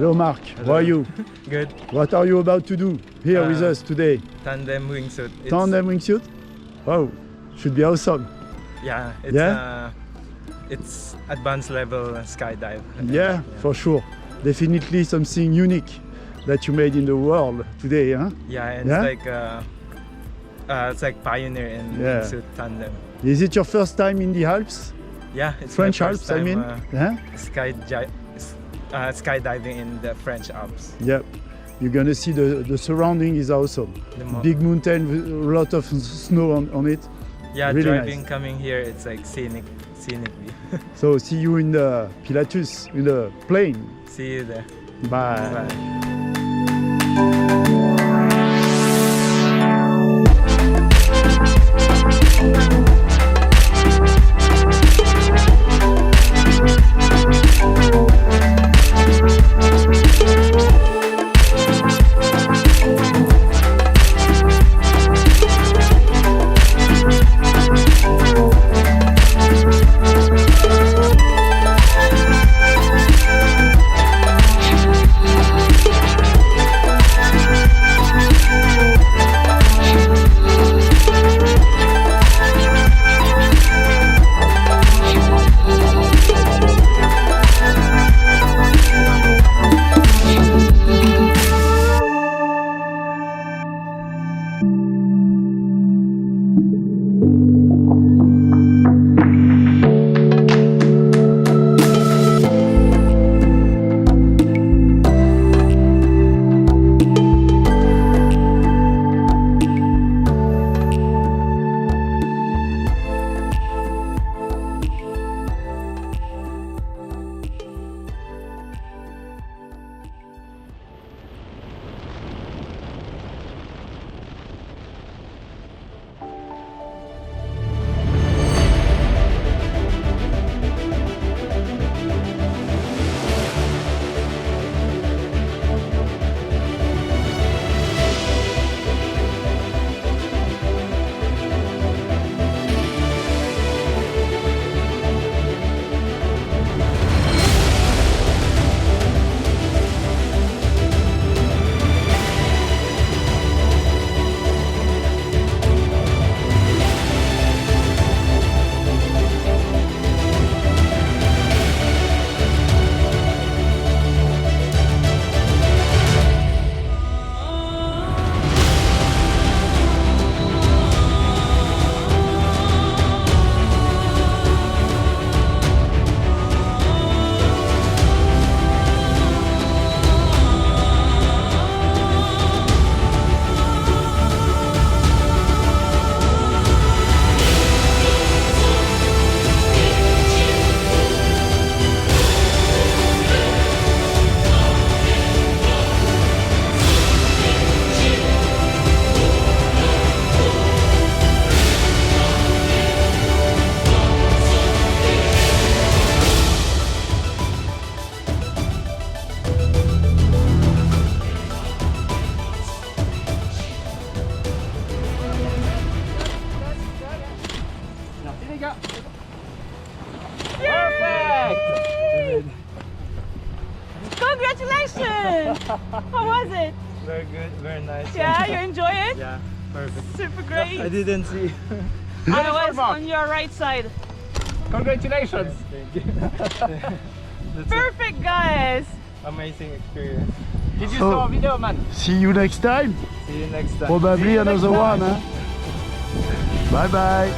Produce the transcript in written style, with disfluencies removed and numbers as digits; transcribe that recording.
Hello Mark, how are you? Good. What are you about to do here with us today? Tandem wingsuit. Tandem wingsuit? Oh, should be awesome. Yeah, it's advanced level skydive. Yeah, for sure. Definitely something unique that you made in the world today, huh? Yeah, and it's like pioneer in wingsuit tandem. Is it your first time in the Alps? Yeah, it's French my Alps, first time, skydiving in the French Alps. Yep. You're gonna see the surrounding is awesome. Big mountain with a lot of snow on it. Yeah, really driving nice. Coming here, it's like scenic view. So see you in the Pilatus, in the plane. See you there. Bye. Bye. Congratulations! How was it? Very good, very nice. Yeah, you enjoy it? Yeah, perfect. Super great. I didn't see. I was on your right side. Congratulations! Thank you. Perfect, guys. Amazing experience. Did you saw a video, man? See you next time. See you next time. Probably another one, huh? Bye bye.